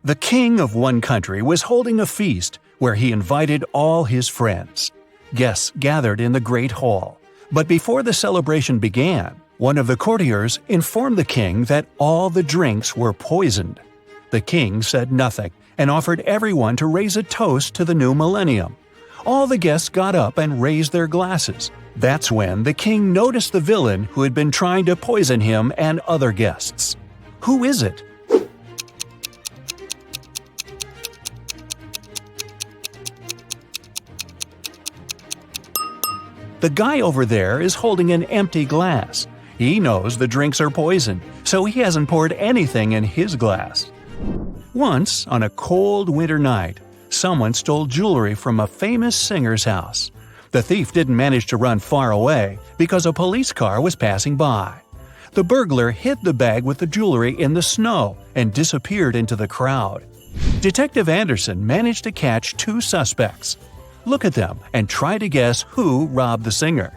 The king of one country was holding a feast where he invited all his friends. Guests gathered in the great hall, but before the celebration began, one of the courtiers informed the king that all the drinks were poisoned. The king said nothing and offered everyone to raise a toast to the new millennium. All the guests got up and raised their glasses. That's when the king noticed the villain who had been trying to poison him and other guests. Who is it? The guy over there is holding an empty glass. He knows the drinks are poisoned, so he hasn't poured anything in his glass. Once, on a cold winter night, someone stole jewelry from a famous singer's house. The thief didn't manage to run far away because a police car was passing by. The burglar hid the bag with the jewelry in the snow and disappeared into the crowd. Detective Anderson managed to catch 2 suspects. Look at them and try to guess who robbed the singer.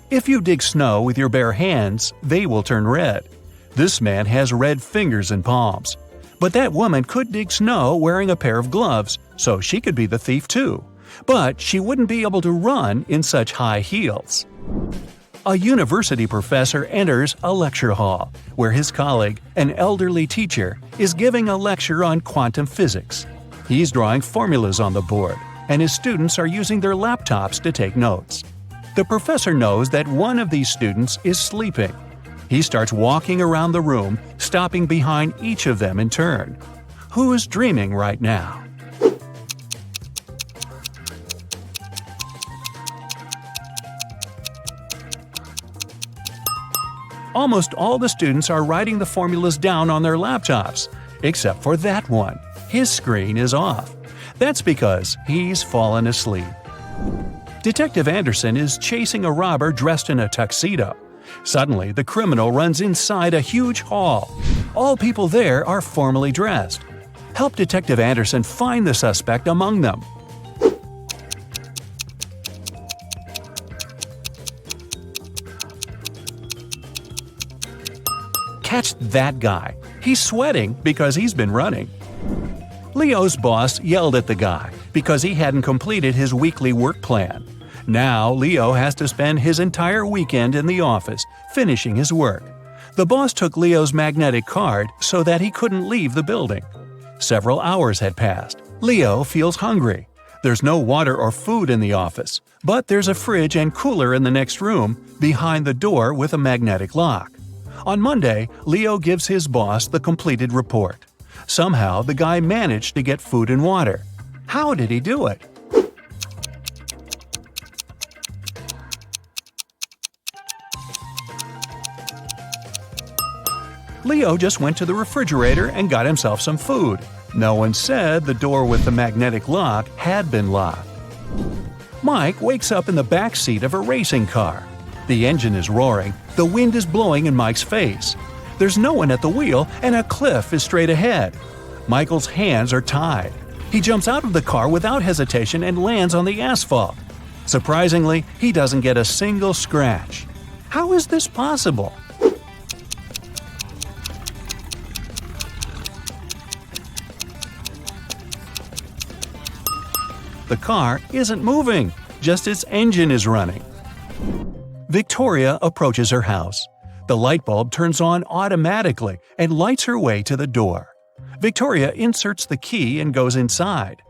If you dig snow with your bare hands, they will turn red. This man has red fingers and palms. But that woman could dig snow wearing a pair of gloves, so she could be the thief too. But she wouldn't be able to run in such high heels. A university professor enters a lecture hall, where his colleague, an elderly teacher, is giving a lecture on quantum physics. He's drawing formulas on the board, and his students are using their laptops to take notes. The professor knows that one of these students is sleeping. He starts walking around the room, stopping behind each of them in turn. Who's dreaming right now? Almost all the students are writing the formulas down on their laptops, except for that one. His screen is off. That's because he's fallen asleep. Detective Anderson is chasing a robber dressed in a tuxedo. Suddenly, the criminal runs inside a huge hall. All people there are formally dressed. Help Detective Anderson find the suspect among them. Catch that guy. He's sweating because he's been running. Leo's boss yelled at the guy because he hadn't completed his weekly work plan. Now Leo has to spend his entire weekend in the office, finishing his work. The boss took Leo's magnetic card so that he couldn't leave the building. Several hours had passed. Leo feels hungry. There's no water or food in the office, but there's a fridge and cooler in the next room, behind the door with a magnetic lock. On Monday, Leo gives his boss the completed report. Somehow, the guy managed to get food and water. How did he do it? Leo just went to the refrigerator and got himself some food. No one said the door with the magnetic lock had been locked. Mike wakes up in the back seat of a racing car. The engine is roaring, the wind is blowing in Mike's face. There's no one at the wheel and a cliff is straight ahead. Michael's hands are tied. He jumps out of the car without hesitation and lands on the asphalt. Surprisingly, he doesn't get a single scratch. How is this possible? The car isn't moving, just its engine is running. Victoria approaches her house. The light bulb turns on automatically and lights her way to the door. Victoria inserts the key and goes inside.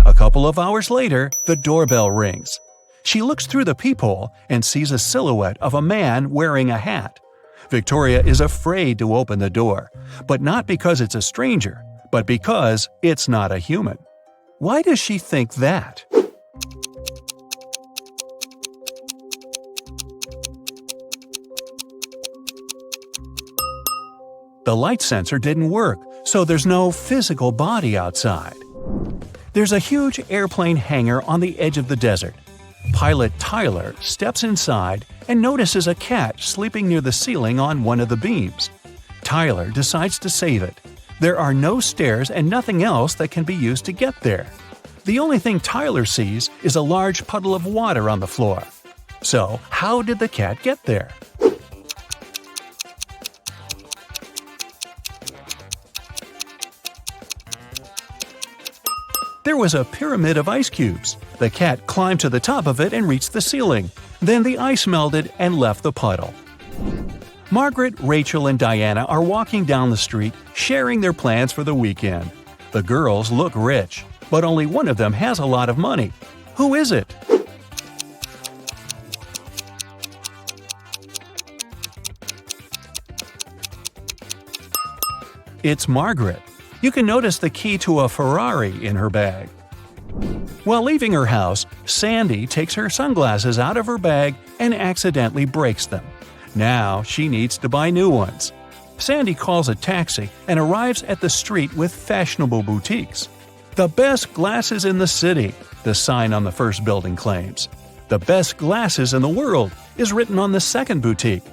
A couple of hours later, the doorbell rings. She looks through the peephole and sees a silhouette of a man wearing a hat. Victoria is afraid to open the door, but not because it's a stranger, but because it's not a human. Why does she think that? The light sensor didn't work, so there's no physical body outside. There's a huge airplane hangar on the edge of the desert. Pilot Tyler steps inside and notices a cat sleeping near the ceiling on one of the beams. Tyler decides to save it. There are no stairs and nothing else that can be used to get there. The only thing Tyler sees is a large puddle of water on the floor. So, how did the cat get there? There was a pyramid of ice cubes. The cat climbed to the top of it and reached the ceiling. Then the ice melted and left the puddle. Margaret, Rachel, and Diana are walking down the street, sharing their plans for the weekend. The girls look rich, but only one of them has a lot of money. Who is it? It's Margaret. You can notice the key to a Ferrari in her bag. While leaving her house, Sandy takes her sunglasses out of her bag and accidentally breaks them. Now she needs to buy new ones. Sandy calls a taxi and arrives at the street with fashionable boutiques. "The best glasses in the city," the sign on the first building claims. "The best glasses in the world" is written on the second boutique.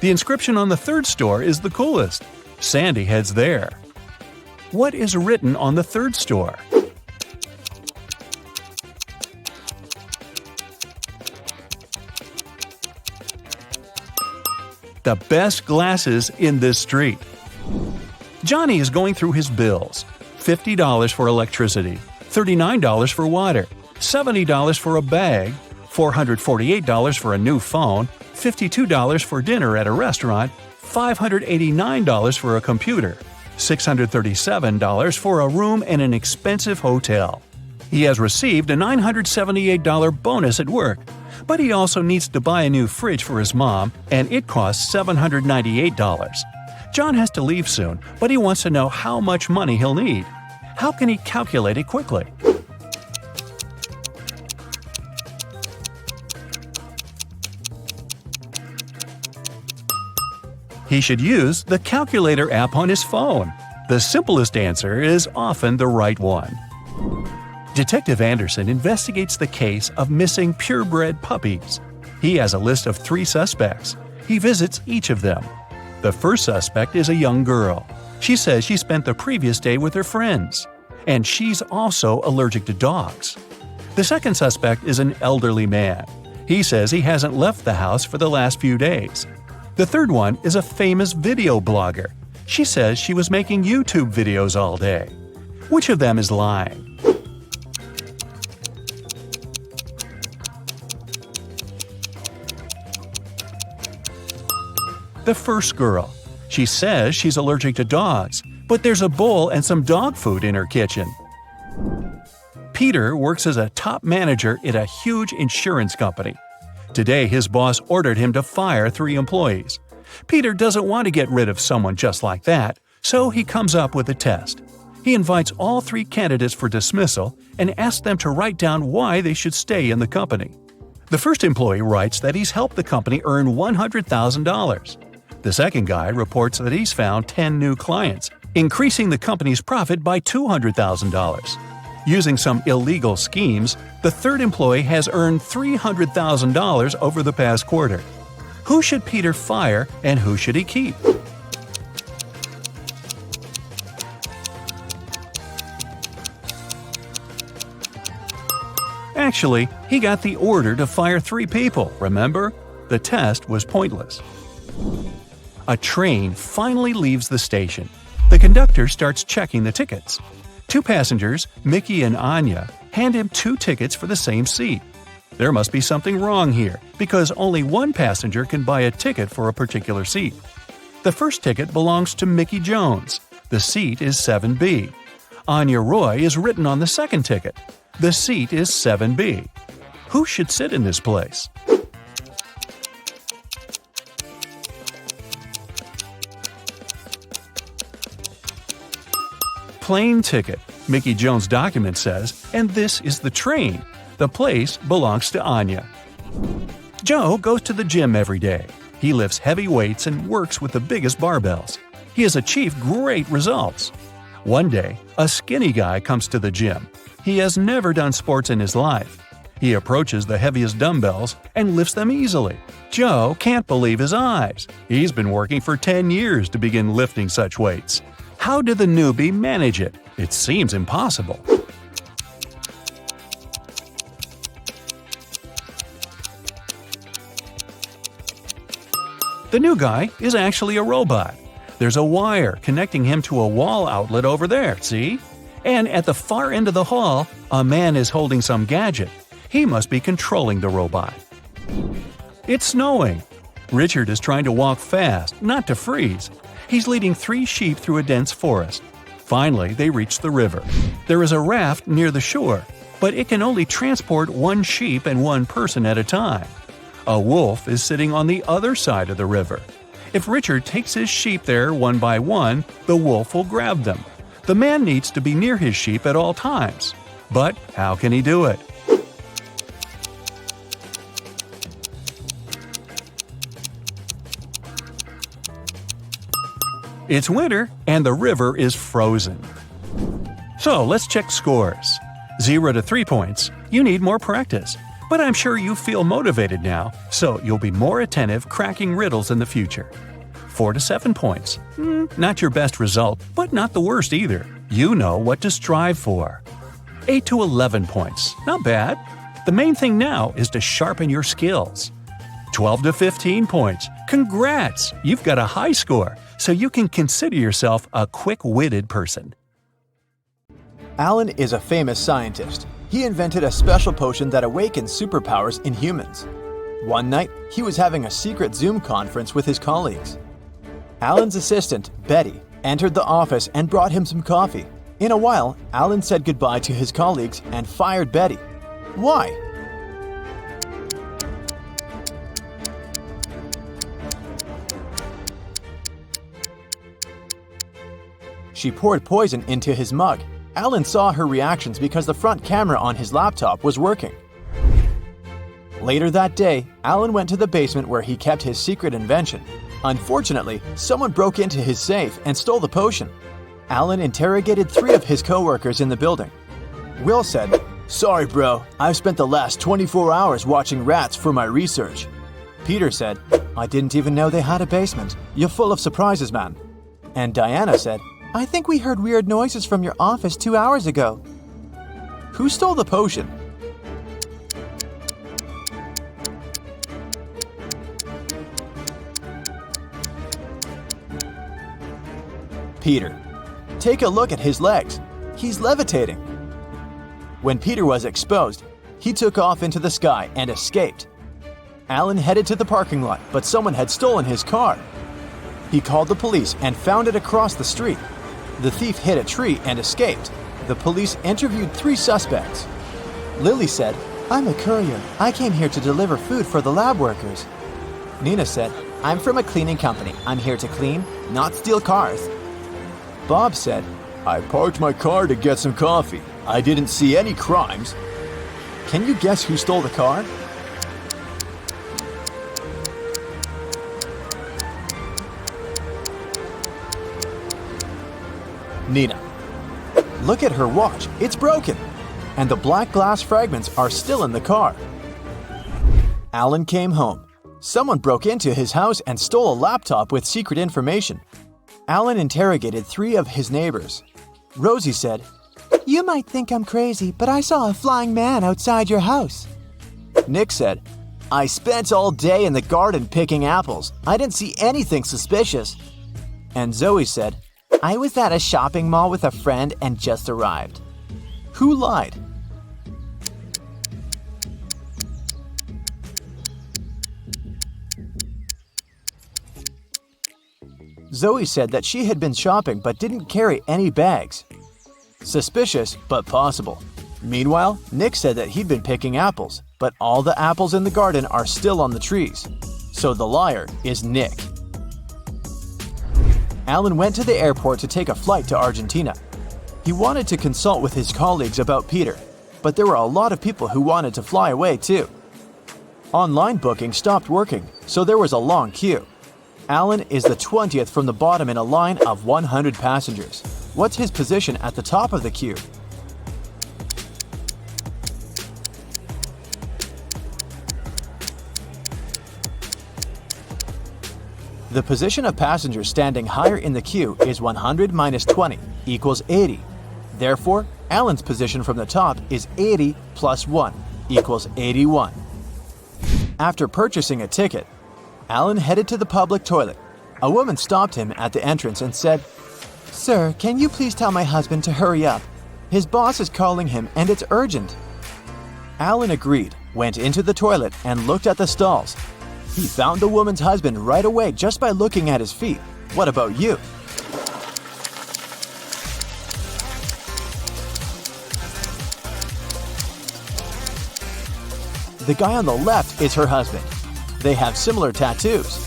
The inscription on the third store is the coolest. Sandy heads there. What is written on the third store? The best glasses in this street. Johnny is going through his bills. $50 for electricity, $39 for water, $70 for a bag, $448 for a new phone, $52 for dinner at a restaurant, $589 for a computer, $637 for a room in an expensive hotel. He has received a $978 bonus at work, but he also needs to buy a new fridge for his mom, and it costs $798. John has to leave soon, but he wants to know how much money he'll need. How can he calculate it quickly? He should use the calculator app on his phone. The simplest answer is often the right one. Detective Anderson investigates the case of missing purebred puppies. He has a list of 3 suspects. He visits each of them. The first suspect is a young girl. She says she spent the previous day with her friends. And she's also allergic to dogs. The second suspect is an elderly man. He says he hasn't left the house for the last few days. The third one is a famous video blogger. She says she was making YouTube videos all day. Which of them is lying? The first girl. She says she's allergic to dogs, but there's a bowl and some dog food in her kitchen. Peter works as a top manager at a huge insurance company. Today, his boss ordered him to fire 3 employees. Peter doesn't want to get rid of someone just like that, so he comes up with a test. He invites all 3 candidates for dismissal and asks them to write down why they should stay in the company. The first employee writes that he's helped the company earn $100,000. The second guy reports that he's found 10 new clients, increasing the company's profit by $200,000. Using some illegal schemes, the third employee has earned $300,000 over the past quarter. Who should Peter fire and who should he keep? Actually, he got the order to fire 3 people, remember? The test was pointless. A train finally leaves the station. The conductor starts checking the tickets. 2 passengers, Mickey and Anya, hand him 2 tickets for the same seat. There must be something wrong here, because only one passenger can buy a ticket for a particular seat. The first ticket belongs to Mickey Jones. The seat is 7B. Anya Roy is written on the second ticket. The seat is 7B. Who should sit in this place? Plane ticket, Mickey Jones' document says, and this is the train. The place belongs to Anya. Joe goes to the gym every day. He lifts heavy weights and works with the biggest barbells. He has achieved great results. One day, a skinny guy comes to the gym. He has never done sports in his life. He approaches the heaviest dumbbells and lifts them easily. Joe can't believe his eyes. He's been working for 10 years to begin lifting such weights. How did the newbie manage it? It seems impossible. The new guy is actually a robot. There's a wire connecting him to a wall outlet over there, see? And at the far end of the hall, a man is holding some gadget. He must be controlling the robot. It's snowing. Richard is trying to walk fast, not to freeze. He's leading 3 sheep through a dense forest. Finally, they reach the river. There is a raft near the shore, but it can only transport 1 sheep and 1 person at a time. A wolf is sitting on the other side of the river. If Richard takes his sheep there one by one, the wolf will grab them. The man needs to be near his sheep at all times. But how can he do it? It's winter and the river is frozen. So let's check scores. 0 to 3 points. You need more practice. But I'm sure you feel motivated now, so you'll be more attentive cracking riddles in the future. 4 to 7 points. Not your best result, but not the worst either. You know what to strive for. 8 to 11 points. Not bad. The main thing now is to sharpen your skills. 12 to 15 points. Congrats! You've got a high score, so you can consider yourself a quick-witted person. Alan is a famous scientist. He invented a special potion that awakens superpowers in humans. One night, he was having a secret Zoom conference with his colleagues. Alan's assistant, Betty, entered the office and brought him some coffee. In a while, Alan said goodbye to his colleagues and fired Betty. Why? She poured poison into his mug. Alan saw her reactions because the front camera on his laptop was working. Later that day, Alan went to the basement where he kept his secret invention. Unfortunately, someone broke into his safe and stole the potion. Alan interrogated 3 of his co-workers in the building. Will said, "Sorry bro, I've spent the last 24 hours watching rats for my research." Peter said, "I didn't even know they had a basement. You're full of surprises, man." And Diana said, "I think we heard weird noises from your office 2 hours ago." Who stole the potion? Peter. Take a look at his legs. He's levitating. When Peter was exposed, he took off into the sky and escaped. Alan headed to the parking lot, but someone had stolen his car. He called the police and found it across the street. The thief hit a tree and escaped. The police interviewed 3 suspects. Lily said, "I'm a courier. I came here to deliver food for the lab workers." Nina said, "I'm from a cleaning company. I'm here to clean, not steal cars." Bob said, "I parked my car to get some coffee. I didn't see any crimes." Can you guess who stole the car? Nina. Look at her watch. It's broken. And the black glass fragments are still in the car. Alan came home. Someone broke into his house and stole a laptop with secret information. Alan interrogated 3 of his neighbors. Rosie said, "You might think I'm crazy, but I saw a flying man outside your house." Nick said, "I spent all day in the garden picking apples. I didn't see anything suspicious." And Zoe said, "I was at a shopping mall with a friend and just arrived." Who lied? Zoe said that she had been shopping but didn't carry any bags. Suspicious, but possible. Meanwhile, Nick said that he'd been picking apples, but all the apples in the garden are still on the trees. So the liar is Nick. Alan went to the airport to take a flight to Argentina. He wanted to consult with his colleagues about Peter, but there were a lot of people who wanted to fly away too. Online booking stopped working, so there was a long queue. Alan is the 20th from the bottom in a line of 100 passengers. What's his position at the top of the queue? The position of passengers standing higher in the queue is 100 minus 20 equals 80. Therefore, Alan's position from the top is 80 plus 1 equals 81. After purchasing a ticket, Alan headed to the public toilet. A woman stopped him at the entrance and said, "Sir, can you please tell my husband to hurry up? His boss is calling him and it's urgent." Alan agreed, went into the toilet and looked at the stalls. He found the woman's husband right away just by looking at his feet. What about you? The guy on the left is her husband. They have similar tattoos.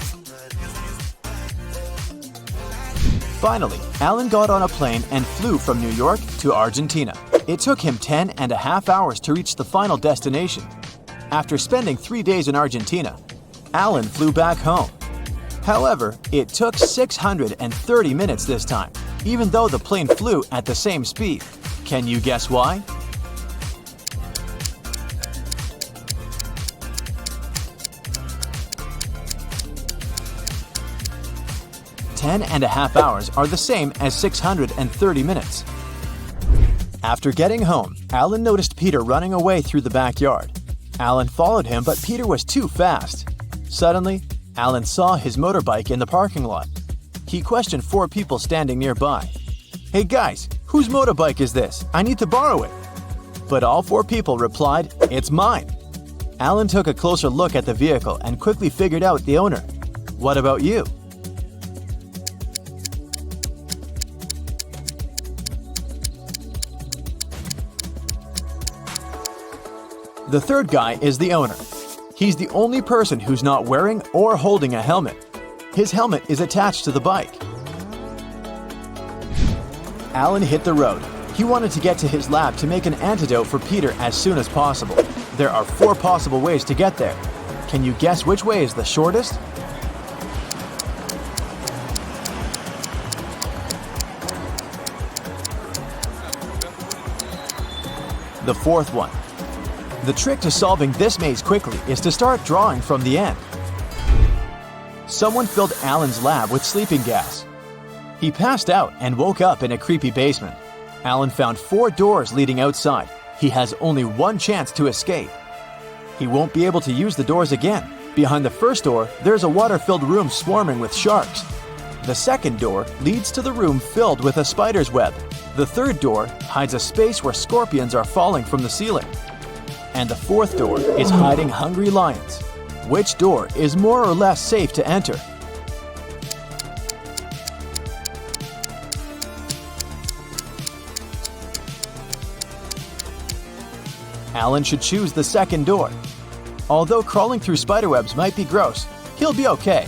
Finally, Alan got on a plane and flew from New York to Argentina. It took him 10.5 hours to reach the final destination. After spending 3 days in Argentina, Alan flew back home. However, it took 630 minutes this time, even though the plane flew at the same speed. Can you guess why? Ten and a half hours are the same as 630 minutes. After getting home, Alan noticed Peter running away through the backyard. Alan followed him, but Peter was too fast. Suddenly, Alan saw his motorbike in the parking lot. He questioned 4 people standing nearby. "Hey guys, whose motorbike is this? I need to borrow it." But all 4 people replied, "It's mine." Alan took a closer look at the vehicle and quickly figured out the owner. What about you? The third guy is the owner. He's the only person who's not wearing or holding a helmet. His helmet is attached to the bike. Alan hit the road. He wanted to get to his lab to make an antidote for Peter as soon as possible. There are 4 possible ways to get there. Can you guess which way is the shortest? The 4th one. The trick to solving this maze quickly is to start drawing from the end. Someone filled Alan's lab with sleeping gas. He passed out and woke up in a creepy basement. Alan found 4 doors leading outside. He has only one chance to escape. He won't be able to use the doors again. Behind the first door, there's a water-filled room swarming with sharks. The second door leads to the room filled with a spider's web. The third door hides a space where scorpions are falling from the ceiling. And the 4th door is hiding hungry lions. Which door is more or less safe to enter? Alan should choose the second door. Although crawling through spiderwebs might be gross, he'll be okay.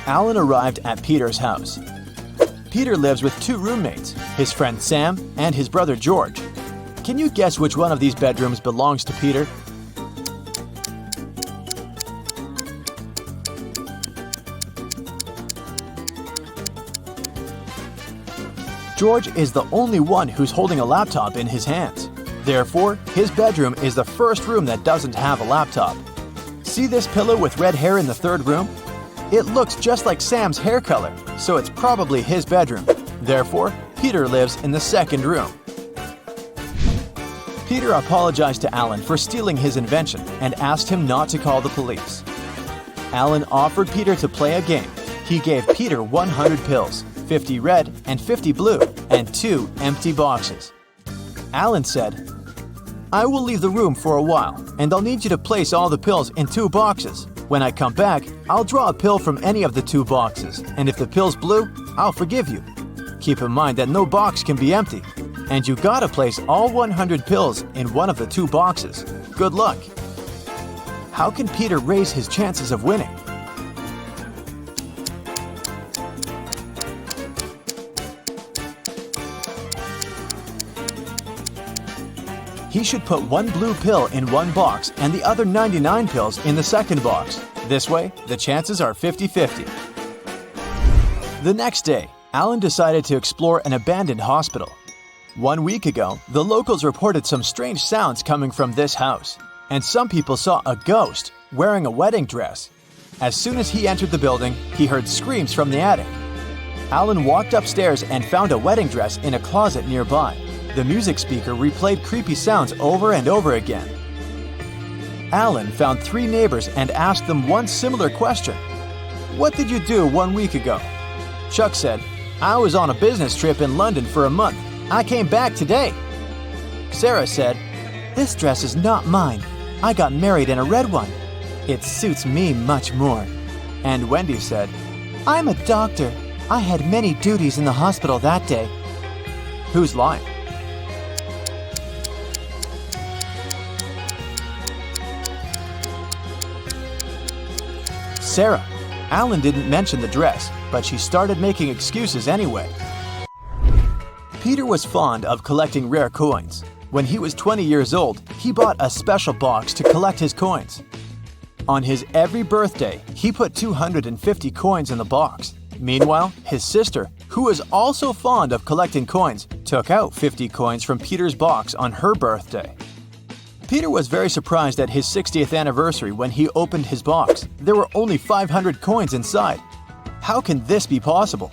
Alan arrived at Peter's house. Peter lives with 2 roommates, his friend Sam and his brother George. Can you guess which one of these bedrooms belongs to Peter? George is the only one who's holding a laptop in his hands. Therefore, his bedroom is the first room that doesn't have a laptop. See this pillow with red hair in the 3rd room? It looks just like Sam's hair color, so it's probably his bedroom. Therefore, Peter lives in the 2nd room. Peter apologized to Alan for stealing his invention and asked him not to call the police. Alan offered Peter to play a game. He gave Peter 100 pills, 50 red and 50 blue, and 2 empty boxes. Alan said, "I will leave the room for a while, and I'll need you to place all the pills in 2 boxes. When I come back, I'll draw a pill from any of the 2 boxes, and if the pill's blue, I'll forgive you. Keep in mind that no box can be empty, and you gotta place all 100 pills in one of the 2 boxes. Good luck." How can Peter raise his chances of winning? He should put 1 blue pill in 1 box and the other 99 pills in the 2nd box. This way, the chances are 50-50. The next day, Alan decided to explore an abandoned hospital. 1 week ago, the locals reported some strange sounds coming from this house, and some people saw a ghost wearing a wedding dress. As soon as he entered the building, he heard screams from the attic. Alan walked upstairs and found a wedding dress in a closet nearby. The music speaker replayed creepy sounds over and over again. Alan found 3 neighbors and asked them one similar question. "What did you do 1 week ago?" Chuck said, "I was on a business trip in London for a month. I came back today." Sarah said, "This dress is not mine. I got married in a red one. It suits me much more." And Wendy said, "I'm a doctor. I had many duties in the hospital that day." Who's lying? Sarah. Alan didn't mention the dress, but she started making excuses anyway. Peter was fond of collecting rare coins. When he was 20 years old, he bought a special box to collect his coins. On his every birthday, he put 250 coins in the box. Meanwhile, his sister, who was also fond of collecting coins, took out 50 coins from Peter's box on her birthday. Peter was very surprised at his 60th anniversary when he opened his box. There were only 500 coins inside. How can this be possible?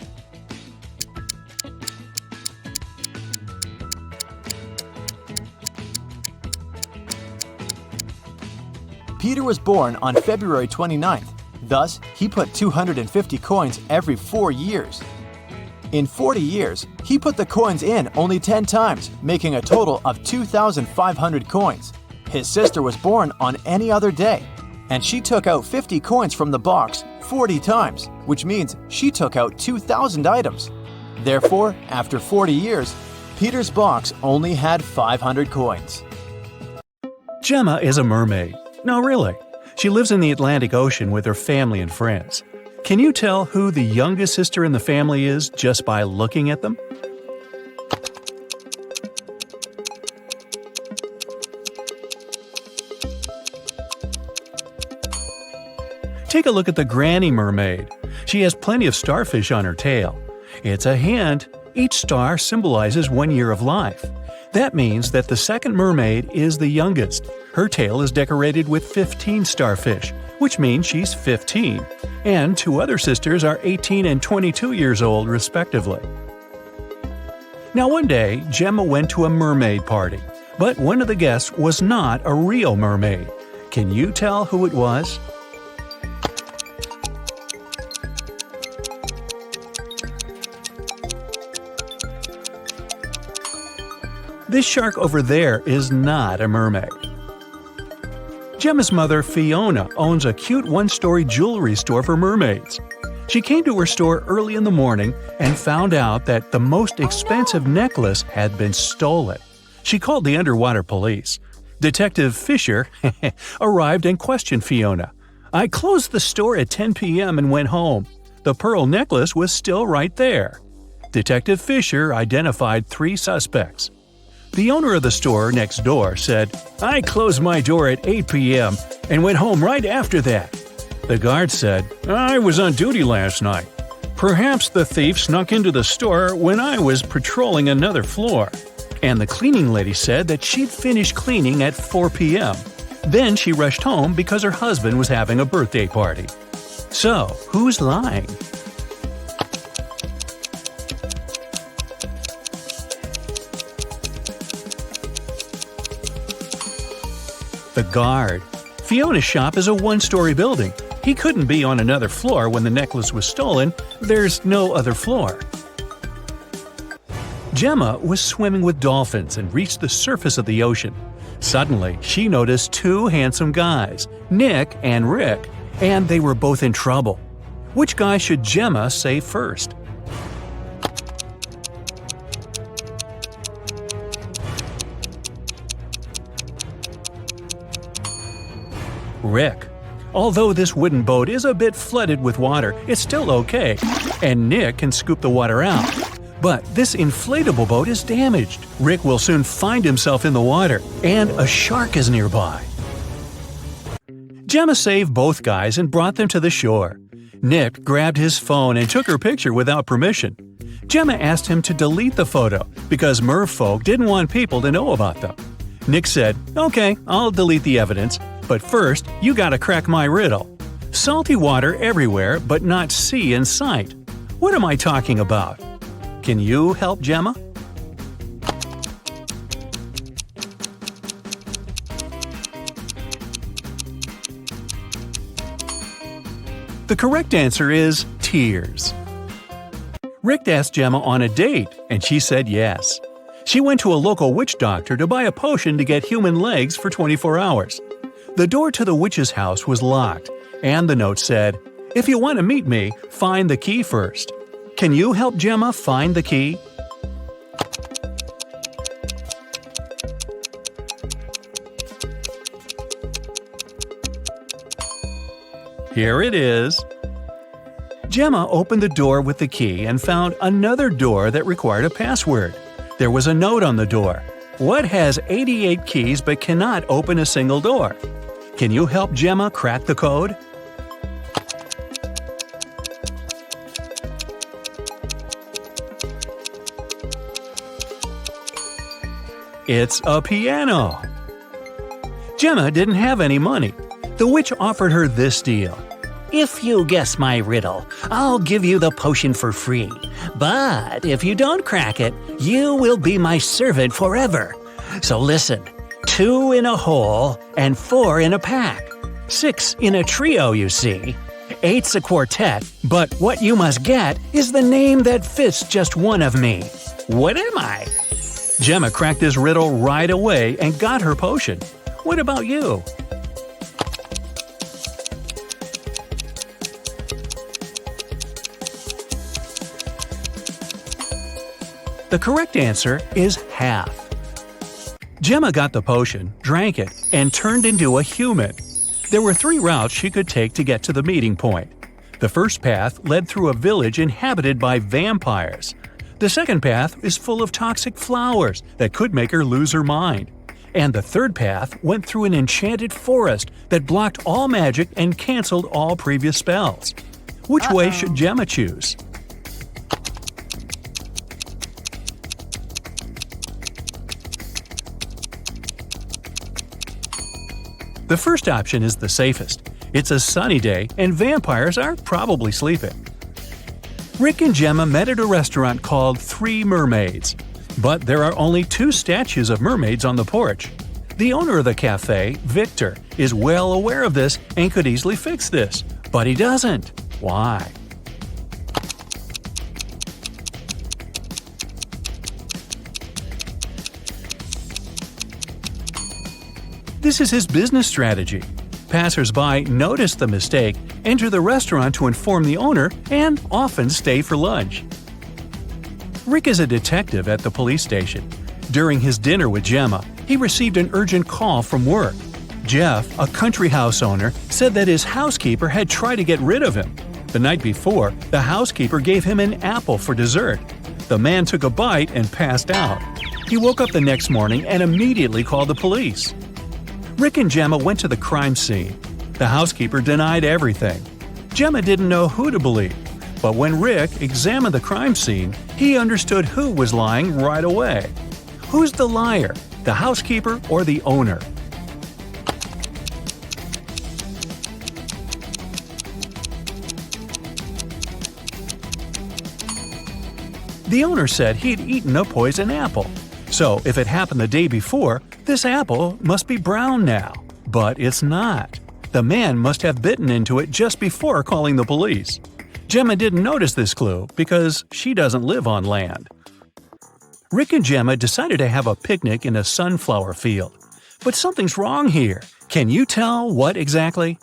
Peter was born on February 29th. Thus, he put 250 coins every 4 years. In 40 years, he put the coins in only 10 times, making a total of 2,500 coins. His sister was born on any other day, and she took out 50 coins from the box 40 times, which means she took out 2,000 items. Therefore, after 40 years, Peter's box only had 500 coins. Gemma is a mermaid. No, really. She lives in the Atlantic Ocean with her family and friends. Can you tell who the youngest sister in the family is just by looking at them? Take a look at the Granny Mermaid. She has plenty of starfish on her tail. It's a hint. Each star symbolizes 1 year of life. That means that the second mermaid is the youngest. Her tail is decorated with 15 starfish, which means she's 15. And 2 other sisters are 18 and 22 years old, respectively. Now one day, Gemma went to a mermaid party, but one of the guests was not a real mermaid. Can you tell who it was? This shark over there is not a mermaid. Gemma's mother, Fiona, owns a cute one-story jewelry store for mermaids. She came to her store early in the morning and found out that the most expensive necklace had been stolen. She called the underwater police. Detective Fisher arrived and questioned Fiona. "I closed the store at 10 p.m. and went home. The pearl necklace was still right there." Detective Fisher identified 3 suspects. The owner of the store next door said, "I closed my door at 8 p.m. and went home right after that." The guard said, "I was on duty last night. Perhaps the thief snuck into the store when I was patrolling another floor." And the cleaning lady said that she'd finished cleaning at 4 p.m. Then she rushed home because her husband was having a birthday party. So, who's lying? The guard. Fiona's shop is a one-story building. He couldn't be on another floor when the necklace was stolen. There's no other floor. Gemma was swimming with dolphins and reached the surface of the ocean. Suddenly, she noticed 2 handsome guys, Nick and Rick, and they were both in trouble. Which guy should Gemma save first? Rick. Although this wooden boat is a bit flooded with water, it's still okay, and Nick can scoop the water out. But this inflatable boat is damaged. Rick will soon find himself in the water, and a shark is nearby. Gemma saved both guys and brought them to the shore. Nick grabbed his phone and took her picture without permission. Gemma asked him to delete the photo because merfolk didn't want people to know about them. Nick said, "Okay, I'll delete the evidence, but first, you gotta crack my riddle. Salty water everywhere, but not sea in sight. What am I talking about?" Can you help Gemma? The correct answer is tears. Rick asked Gemma on a date, and she said yes. She went to a local witch doctor to buy a potion to get human legs for 24 hours. The door to the witch's house was locked, and the note said, "If you want to meet me, find the key first." Can you help Gemma find the key? Here it is. Gemma opened the door with the key and found another door that required a password. There was a note on the door. What has 88 keys but cannot open a single door? Can you help Gemma crack the code? It's a piano. Gemma didn't have any money. The witch offered her this deal. If you guess my riddle, I'll give you the potion for free. But if you don't crack it, you will be my servant forever. So listen, 2 in a hole and 4 in a pack. 6 in a trio, you see. 8's a quartet, but what you must get is the name that fits just one of me. What am I? Gemma cracked this riddle right away and got her potion. What about you? The correct answer is half. Gemma got the potion, drank it, and turned into a human. There were 3 routes she could take to get to the meeting point. The first path led through a village inhabited by vampires. The second path is full of toxic flowers that could make her lose her mind. And the third path went through an enchanted forest that blocked all magic and canceled all previous spells. Which way should Gemma choose? The first option is the safest. It's a sunny day and vampires are probably sleeping. Rick and Gemma met at a restaurant called 3 Mermaids. But there are only 2 statues of mermaids on the porch. The owner of the cafe, Victor, is well aware of this and could easily fix this. But he doesn't. Why? This is his business strategy. Passers-by notice the mistake, enter the restaurant to inform the owner, and often stay for lunch. Rick is a detective at the police station. During his dinner with Gemma, he received an urgent call from work. Jeff, a country house owner, said that his housekeeper had tried to get rid of him. The night before, the housekeeper gave him an apple for dessert. The man took a bite and passed out. He woke up the next morning and immediately called the police. Rick and Gemma went to the crime scene. The housekeeper denied everything. Gemma didn't know who to believe, but when Rick examined the crime scene, he understood who was lying right away. Who's the liar, the housekeeper or the owner? The owner said he'd eaten a poison apple. So if it happened the day before, this apple must be brown now. But it's not. The man must have bitten into it just before calling the police. Gemma didn't notice this clue because she doesn't live on land. Rick and Gemma decided to have a picnic in a sunflower field. But something's wrong here. Can you tell what exactly?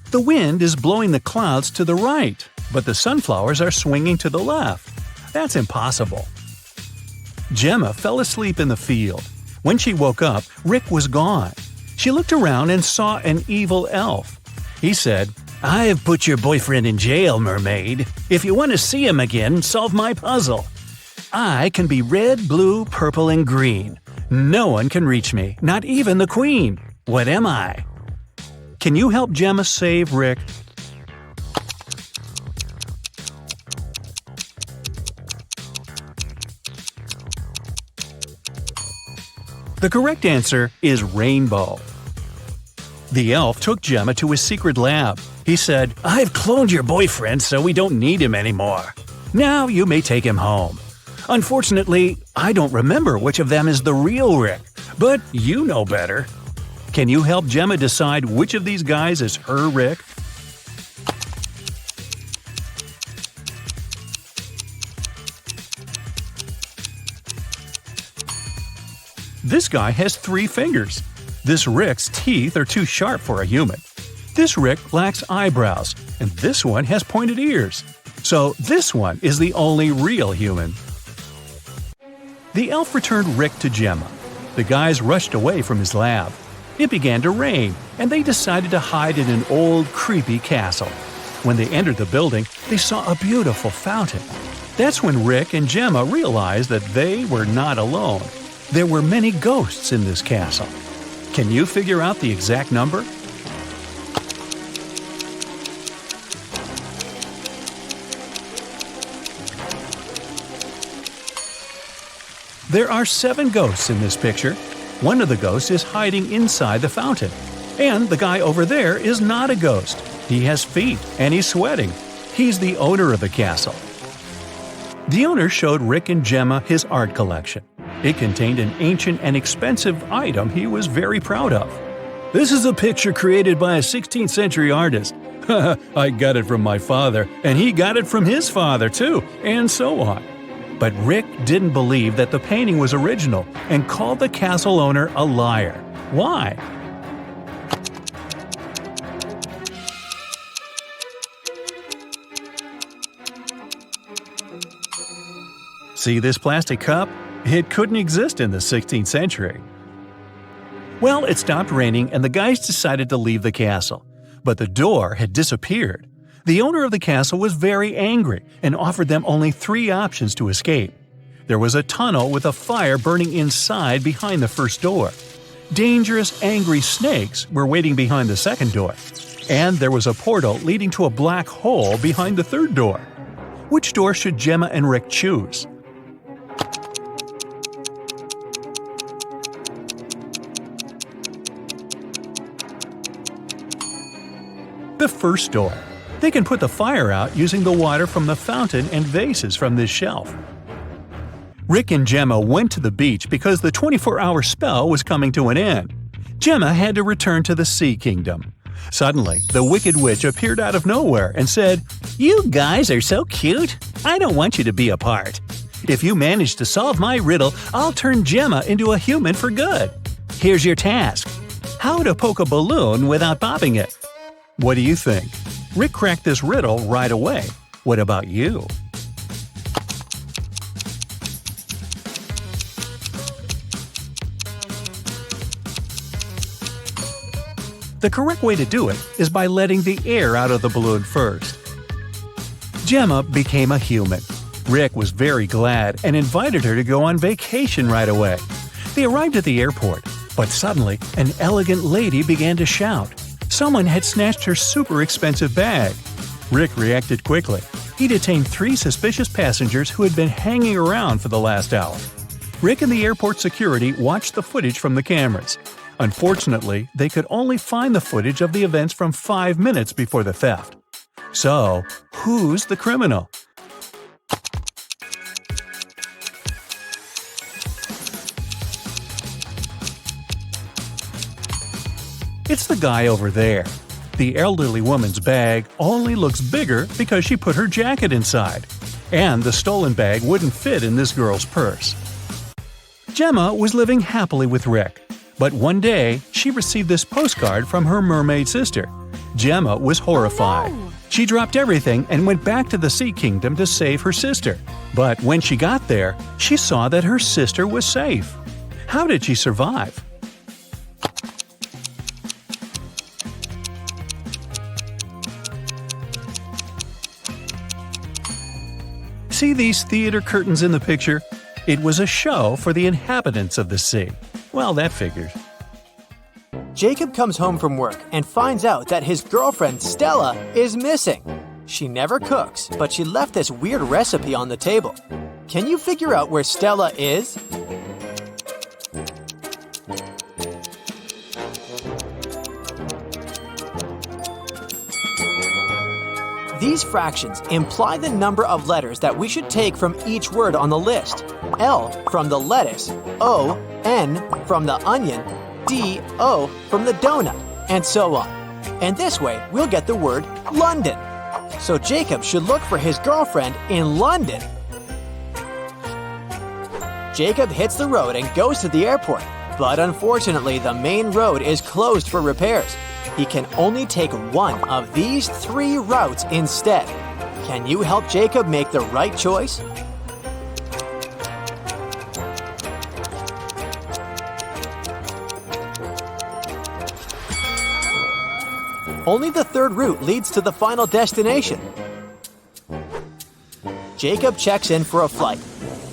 The wind is blowing the clouds to the right, but the sunflowers are swinging to the left. That's impossible. Gemma fell asleep in the field. When she woke up, Rick was gone. She looked around and saw an evil elf. He said, "I've put your boyfriend in jail, mermaid. If you want to see him again, solve my puzzle. I can be red, blue, purple, and green. No one can reach me, not even the queen. What am I?" Can you help Gemma save Rick? The correct answer is rainbow. The elf took Gemma to his secret lab. He said, "I've cloned your boyfriend so we don't need him anymore. Now you may take him home. Unfortunately, I don't remember which of them is the real Rick, but you know better. Can you help Gemma decide which of these guys is her Rick? This guy has 3 fingers. This Rick's teeth are too sharp for a human. This Rick lacks eyebrows, and this one has pointed ears. So this one is the only real human. The elf returned Rick to Gemma. The guys rushed away from his lab. It began to rain, and they decided to hide in an old, creepy castle. When they entered the building, they saw a beautiful fountain. That's when Rick and Gemma realized that they were not alone. There were many ghosts in this castle. Can you figure out the exact number? There are 7 ghosts in this picture. One of the ghosts is hiding inside the fountain. And the guy over there is not a ghost. He has feet and he's sweating. He's the owner of the castle. The owner showed Rick and Gemma his art collection. It contained an ancient and expensive item he was very proud of. This is a picture created by a 16th century artist. I got it from my father, and he got it from his father too, and so on. But Rick didn't believe that the painting was original and called the castle owner a liar. Why? See this plastic cup? It couldn't exist in the 16th century. Well, it stopped raining and the guys decided to leave the castle. But the door had disappeared. The owner of the castle was very angry and offered them only 3 options to escape. There was a tunnel with a fire burning inside behind the first door. Dangerous, angry snakes were waiting behind the second door. And there was a portal leading to a black hole behind the third door. Which door should Gemma and Rick choose? The first door. They can put the fire out using the water from the fountain and vases from this shelf. Rick and Gemma went to the beach because the 24-hour spell was coming to an end. Gemma had to return to the Sea Kingdom. Suddenly, the Wicked Witch appeared out of nowhere and said, "You guys are so cute. I don't want you to be apart. If you manage to solve my riddle, I'll turn Gemma into a human for good. Here's your task. How to poke a balloon without popping it." What do you think? Rick cracked this riddle right away. What about you? The correct way to do it is by letting the air out of the balloon first. Gemma became a human. Rick was very glad and invited her to go on vacation right away. They arrived at the airport, but suddenly an elegant lady began to shout. Someone had snatched her super expensive bag. Rick reacted quickly. He detained 3 suspicious passengers who had been hanging around for the last hour. Rick and the airport security watched the footage from the cameras. Unfortunately, they could only find the footage of the events from 5 minutes before the theft. So, who's the criminal? It's the guy over there. The elderly woman's bag only looks bigger because she put her jacket inside. And the stolen bag wouldn't fit in this girl's purse. Gemma was living happily with Rick. But one day, she received this postcard from her mermaid sister. Gemma was horrified. She dropped everything and went back to the Sea Kingdom to save her sister. But when she got there, she saw that her sister was safe. How did she survive? See these theater curtains in the picture? It was a show for the inhabitants of the sea. Well, that figures. Jacob comes home from work and finds out that his girlfriend Stella is missing. She never cooks, but she left this weird recipe on the table. Can you figure out where Stella is? These These fractions imply the number of letters that we should take from each word on the list. L from the lettuce, O, N from the onion, D, O from the donut, and so on. And this way, we'll get the word London. So Jacob should look for his girlfriend in London. Jacob hits the road and goes to the airport, but unfortunately the main road is closed for repairs. He can only take one of these 3 routes instead. Can you help Jacob make the right choice? Only the 3rd route leads to the final destination. Jacob checks in for a flight,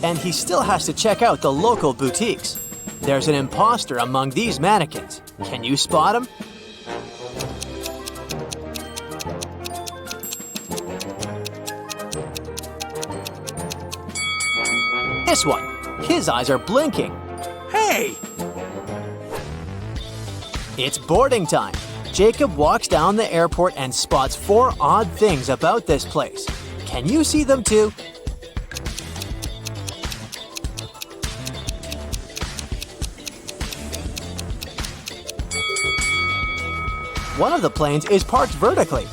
and he still has to check out the local boutiques. There's an imposter among these mannequins. Can you spot him? This one. His eyes are blinking. Hey! It's boarding time. Jacob walks down the airport and spots 4 odd things about this place. Can you see them too? One of the planes is parked vertically.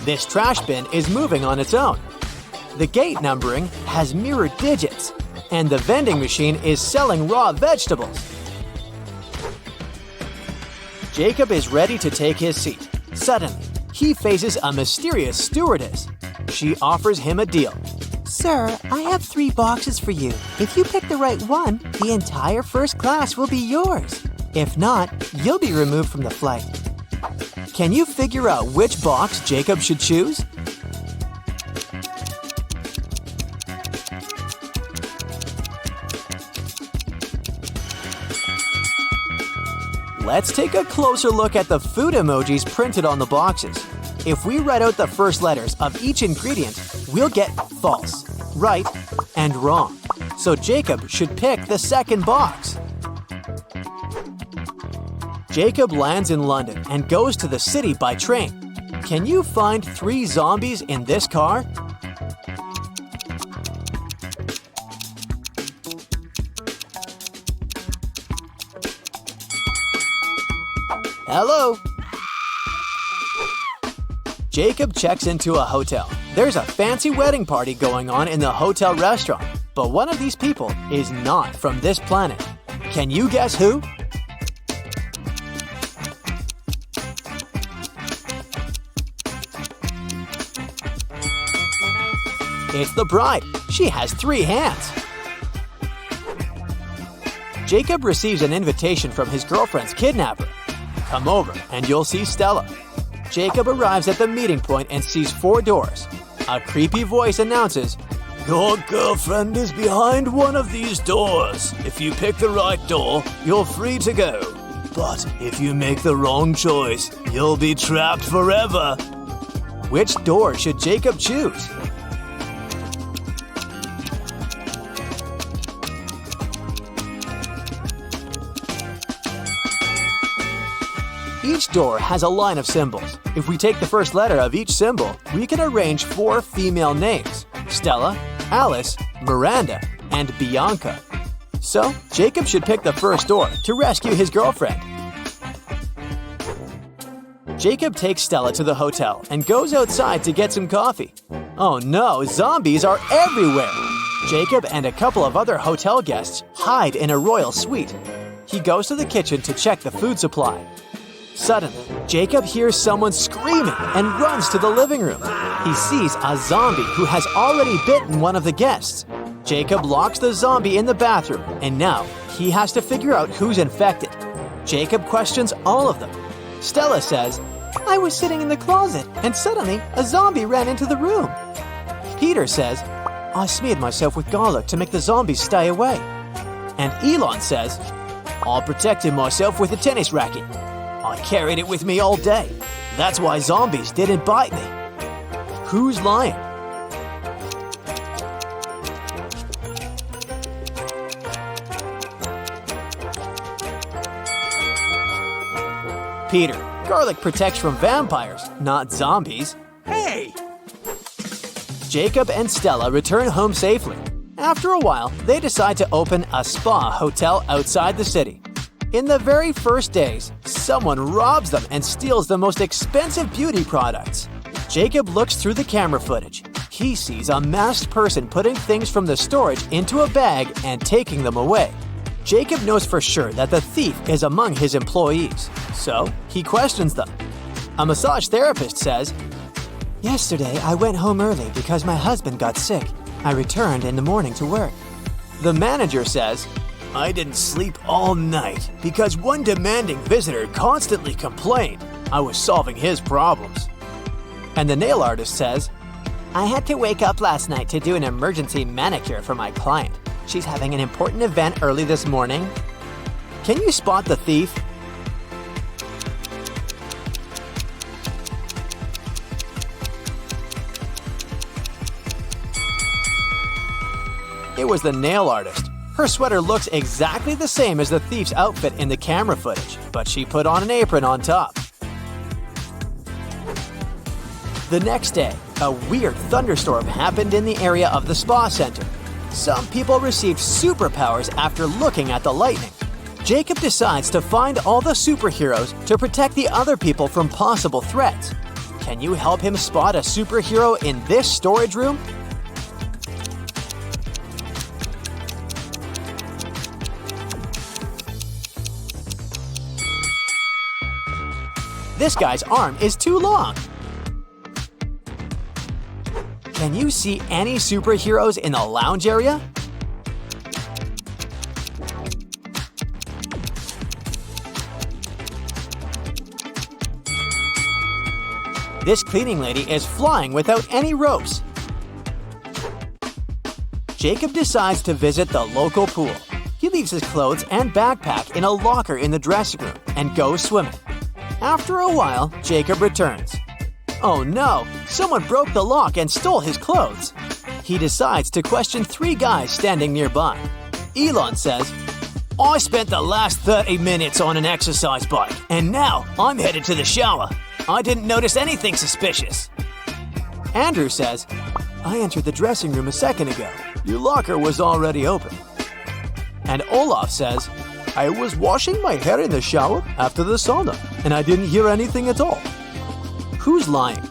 This trash bin is moving on its own. The gate numbering has mirrored digits, and the vending machine is selling raw vegetables. Jacob is ready to take his seat. Suddenly, he faces a mysterious stewardess. She offers him a deal. Sir, I have 3 boxes for you. If you pick the right one, the entire first class will be yours. If not, you'll be removed from the flight. Can you figure out which box Jacob should choose? Let's take a closer look at the food emojis printed on the boxes. If we write out the first letters of each ingredient, we'll get false, right, and wrong. So Jacob should pick the second box. Jacob lands in London and goes to the city by train. Can you find 3 zombies in this car? Hello? Jacob checks into a hotel. There's a fancy wedding party going on in the hotel restaurant, but one of these people is not from this planet. Can you guess who? It's the bride. She has 3 hands. Jacob receives an invitation from his girlfriend's kidnapper. Come over and you'll see Stella. Jacob arrives at the meeting point and sees 4 doors. A creepy voice announces, "Your girlfriend is behind one of these doors. If you pick the right door, you're free to go. But if you make the wrong choice, you'll be trapped forever." Which door should Jacob choose? Each door has a line of symbols. If we take the first letter of each symbol, we can arrange 4 female names: Stella, Alice, Miranda, and Bianca. So, Jacob should pick the first door to rescue his girlfriend. Jacob takes Stella to the hotel and goes outside to get some coffee. Oh no, zombies are everywhere! Jacob and a couple of other hotel guests hide in a royal suite. He goes to the kitchen to check the food supply. Suddenly, Jacob hears someone screaming and runs to the living room. He sees a zombie who has already bitten one of the guests. Jacob locks the zombie in the bathroom, and now he has to figure out who's infected. Jacob questions all of them. Stella says, I was sitting in the closet, and suddenly a zombie ran into the room. Peter says, I smeared myself with garlic to make the zombies stay away. And Elon says, I protected myself with a tennis racket. I carried it with me all day. That's why zombies didn't bite me. Who's lying? Peter, garlic protects from vampires, not zombies. Hey! Jacob and Stella return home safely. After a while, they decide to open a spa hotel outside the city. In the very first days, someone robs them and steals the most expensive beauty products. Jacob looks through the camera footage. He sees a masked person putting things from the storage into a bag and taking them away. Jacob knows for sure that the thief is among his employees, so he questions them. A massage therapist says, Yesterday, I went home early because my husband got sick. I returned in the morning to work. The manager says, I didn't sleep all night because one demanding visitor constantly complained. I was solving his problems. And the nail artist says, I had to wake up last night to do an emergency manicure for my client. She's having an important event early this morning. Can you spot the thief? It was the nail artist. Her sweater looks exactly the same as the thief's outfit in the camera footage, but she put on an apron on top. The next day, a weird thunderstorm happened in the area of the spa center. Some people received superpowers after looking at the lightning. Jacob decides to find all the superheroes to protect the other people from possible threats. Can you help him spot a superhero in this storage room? This guy's arm is too long. Can you see any superheroes in the lounge area? This cleaning lady is flying without any ropes. Jacob decides to visit the local pool. He leaves his clothes and backpack in a locker in the dressing room and goes swimming. After a while, Jacob returns. Oh no, someone broke the lock and stole his clothes. He decides to question 3 guys standing nearby. Elon says, I spent the last 30 minutes on an exercise bike, and now I'm headed to the shower. I didn't notice anything suspicious. Andrew says, I entered the dressing room a second ago. Your locker was already open. And Olaf says, I was washing my hair in the shower after the sauna, and I didn't hear anything at all. Who's lying?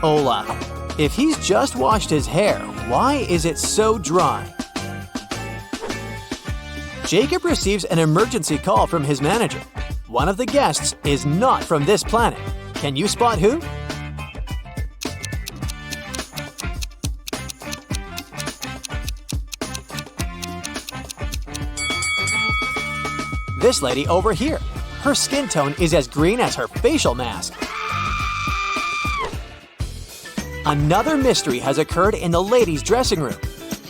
Olaf. If he's just washed his hair, why is it so dry? Jacob receives an emergency call from his manager. One of the guests is not from this planet. Can you spot who? This lady over here. Her skin tone is as green as her facial mask. Another mystery has occurred in the ladies' dressing room.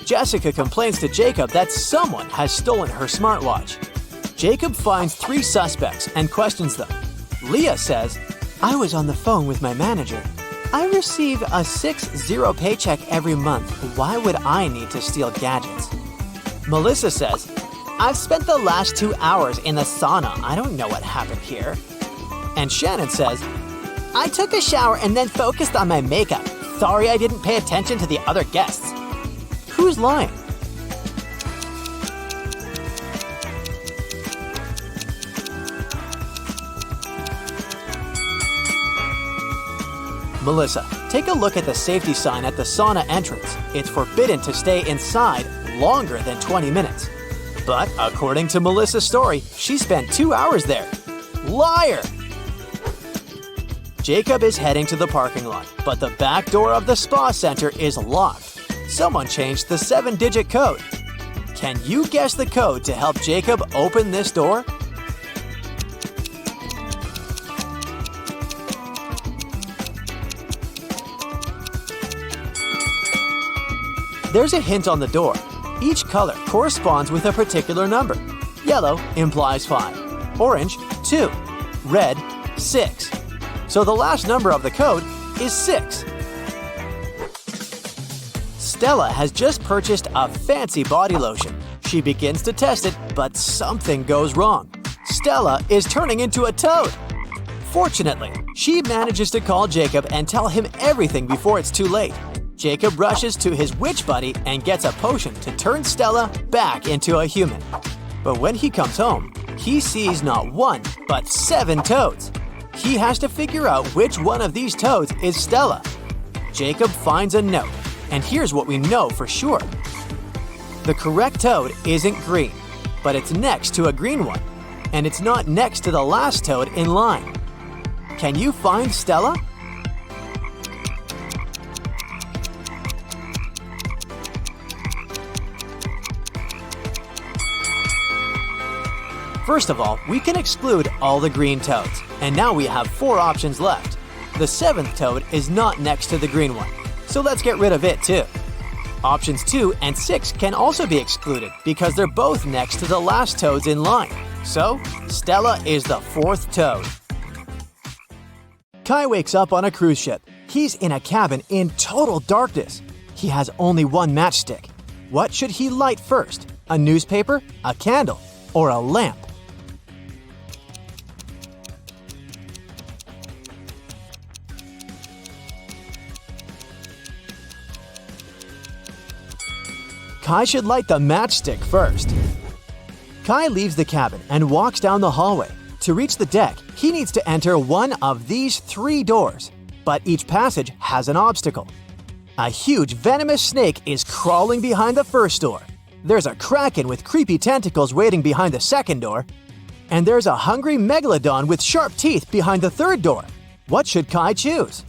Jessica complains to Jacob that someone has stolen her smartwatch. Jacob finds 3 suspects and questions them. Leah says, I was on the phone with my manager. I receive a 6-0 paycheck every month. Why would I need to steal gadgets? Melissa says, I've spent the last 2 hours in the sauna. I don't know what happened here. And Shannon says, I took a shower and then focused on my makeup. Sorry I didn't pay attention to the other guests. Who's lying? Melissa, take a look at the safety sign at the sauna entrance. It's forbidden to stay inside longer than 20 minutes. But according to Melissa's story, she spent 2 hours there. Liar! Jacob is heading to the parking lot, but the back door of the spa center is locked. Someone changed the 7-digit code. Can you guess the code to help Jacob open this door? There's a hint on the door. Each color corresponds with a particular number. Yellow implies 5, orange 2, red 6. So the last number of the code is 6. Stella has just purchased a fancy body lotion. She She begins to test it, but something goes wrong. Stella is turning into a toad. Fortunately, she manages to call Jacob and tell him everything before it's too late. Jacob rushes to his witch buddy and gets a potion to turn Stella back into a human. But when he comes home, he sees not one, but 7 toads. He has to figure out which one of these toads is Stella. Jacob finds a note, and here's what we know for sure. The correct toad isn't green, but it's next to a green one, and it's not next to the last toad in line. Can you find Stella? First of all, we can exclude all the green toads, and now we have 4 options left. The 7th toad is not next to the green one, so let's get rid of it too. Options 2 and 6 can also be excluded because they're both next to the last toads in line. So, Stella is the 4th toad. Kai wakes up on a cruise ship. He's in a cabin in total darkness. He has only one matchstick. What should he light first? A newspaper, a candle, or a lamp? Kai should light the matchstick first. Kai leaves the cabin and walks down the hallway. To reach the deck, he needs to enter one of these 3 doors, but each passage has an obstacle. A huge venomous snake is crawling behind the first door. There's a kraken with creepy tentacles waiting behind the second door. And there's a hungry megalodon with sharp teeth behind the third door. What should Kai choose?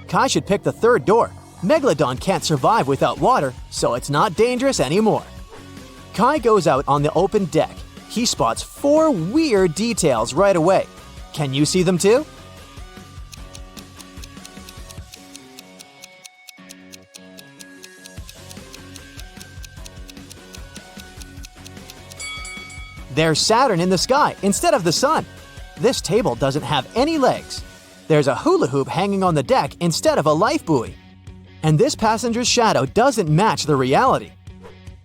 Kai should pick the third door. Megalodon can't survive without water, so it's not dangerous anymore. Kai goes out on the open deck. He spots 4 weird details right away. Can you see them too? There's Saturn in the sky instead of the sun. This table doesn't have any legs. There's a hula hoop hanging on the deck instead of a life buoy. And this passenger's shadow doesn't match the reality.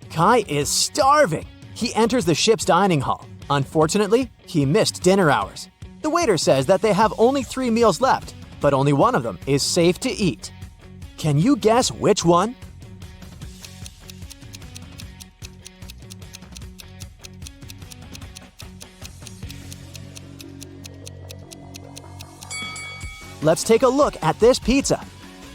Kai is starving. He enters the ship's dining hall. Unfortunately, he missed dinner hours. The waiter says that they have only 3 meals left, but only one of them is safe to eat. Can you guess which one? Let's take a look at this pizza.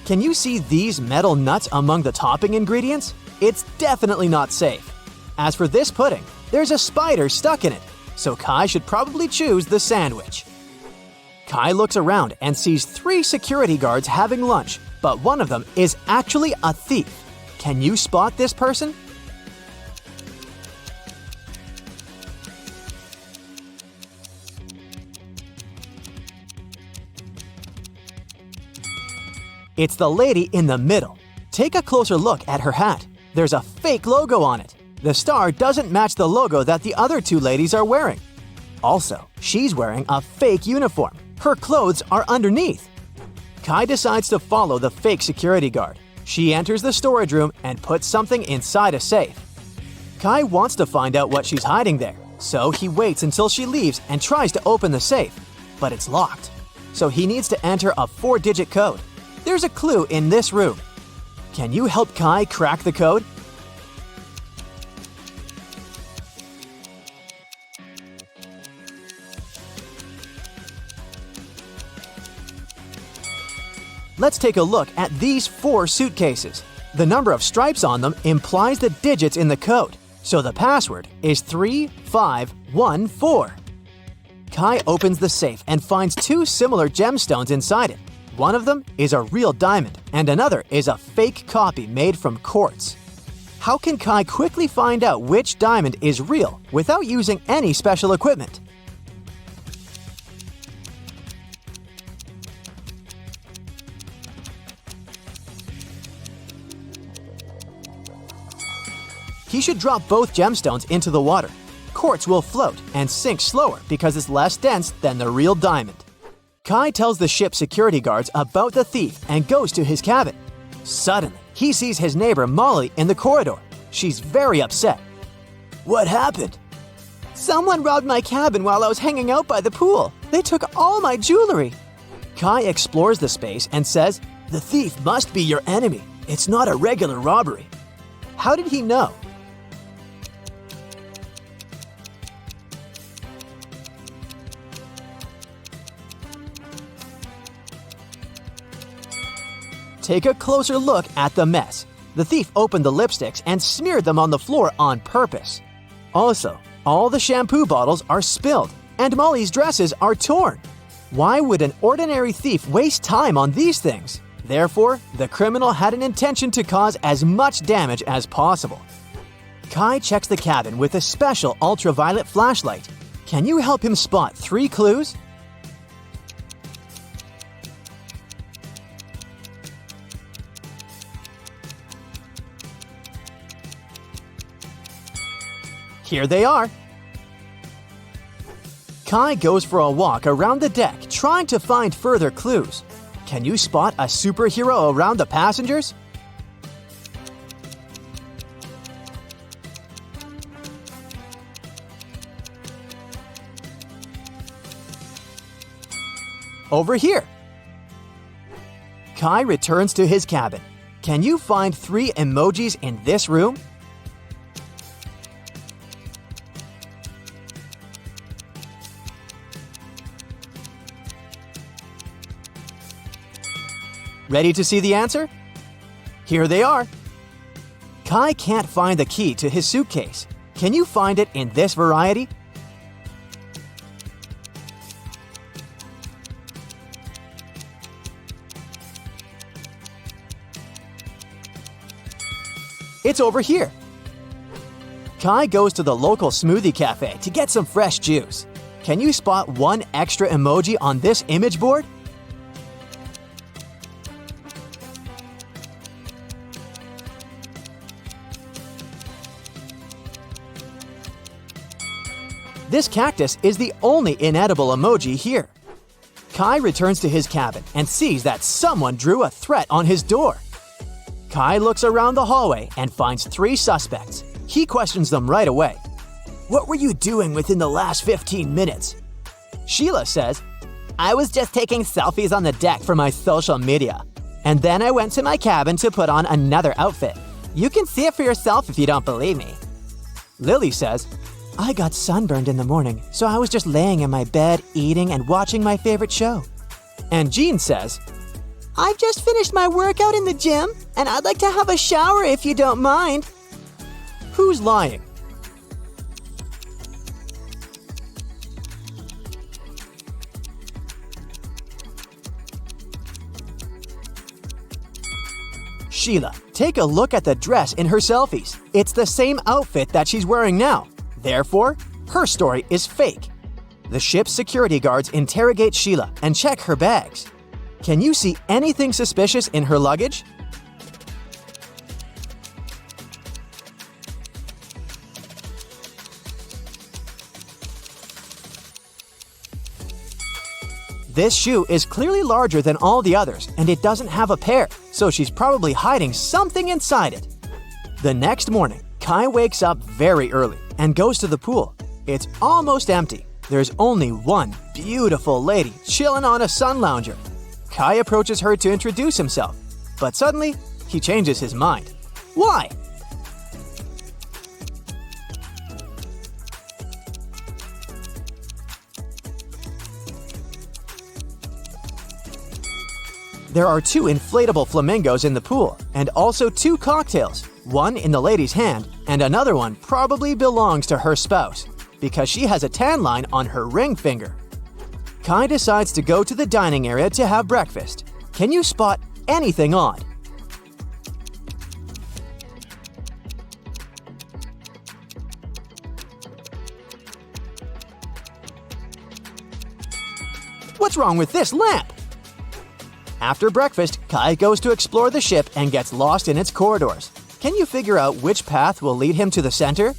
Can you see these metal nuts among the topping ingredients? It's definitely not safe. As for this pudding, there's a spider stuck in it, so Kai should probably choose the sandwich. Kai looks around and sees 3 security guards having lunch, but one of them is actually a thief. Can you spot this person? It's the lady in the middle. Take a closer look at her hat. There's a fake logo on it. The star doesn't match the logo that the other 2 ladies are wearing. Also, she's wearing a fake uniform. Her clothes are underneath. Kai decides to follow the fake security guard. She enters the storage room and puts something inside a safe. Kai wants to find out what she's hiding there, so he waits until she leaves and tries to open the safe. But it's locked. So he needs to enter a 4-digit code. There's a clue in this room. Can you help Kai crack the code? Let's take a look at these 4 suitcases. The number of stripes on them implies the digits in the code, so the password is 3514. Kai opens the safe and finds 2 similar gemstones inside it. One of them is a real diamond, and another is a fake copy made from quartz. How can Kai quickly find out which diamond is real without using any special equipment? He should drop both gemstones into the water. quartz will float and sink slower because it's less dense than the real diamond. Kai tells the ship's security guards about the thief and goes to his cabin. Suddenly, he sees his neighbor Molly in the corridor. She's very upset. What happened? Someone robbed my cabin while I was hanging out by the pool. They took all my jewelry. Kai explores the space and says, "The thief must be your enemy. It's not a regular robbery." How did he know? Take a closer look at the mess. The thief opened the lipsticks and smeared them on the floor on purpose. Also, all the shampoo bottles are spilled, and Molly's dresses are torn. Why would an ordinary thief waste time on these things? Therefore, the criminal had an intention to cause as much damage as possible. Kai checks the cabin with a special ultraviolet flashlight. Can you help him spot 3 clues? Here they are. Kai goes for a walk around the deck trying to find further clues. Can you spot a superhero around the passengers? Over here. Kai returns to his cabin. Can you find 3 emojis in this room? Ready to see the answer? Here they are. Kai can't find the key to his suitcase. Can you find it in this variety? It's over here. Kai goes to the local smoothie cafe to get some fresh juice. Can you spot 1 extra emoji on this image board? This cactus is the only inedible emoji here. Kai returns to his cabin and sees that someone drew a threat on his door. Kai looks around the hallway and finds 3 suspects. He questions them right away. What were you doing within the last 15 minutes? Sheila says, I was just taking selfies on the deck for my social media. And then I went to my cabin to put on another outfit. You can see it for yourself if you don't believe me. Lily says, I got sunburned in the morning, so I was just laying in my bed, eating and watching my favorite show. And Jean says, I've just finished my workout in the gym, and I'd like to have a shower if you don't mind. Who's lying? Sheila, take a look at the dress in her selfies. It's the same outfit that she's wearing now. Therefore, her story is fake. The ship's security guards interrogate Sheila and check her bags. Can you see anything suspicious in her luggage? This shoe is clearly larger than all the others, and it doesn't have a pair, so she's probably hiding something inside it. The next morning, Kai wakes up very early and goes to the pool. It's almost empty. There's only one beautiful lady chilling on a sun lounger. Kai approaches her to introduce himself, but suddenly he changes his mind. Why? There are 2 inflatable flamingos in the pool, and also 2 cocktails, one in the lady's hand, and another one probably belongs to her spouse, because she has a tan line on her ring finger. Kai decides to go to the dining area to have breakfast. Can you spot anything odd? What's wrong with this lamp? After breakfast, Kai goes to explore the ship and gets lost in its corridors. Can you figure out which path will lead him to the center?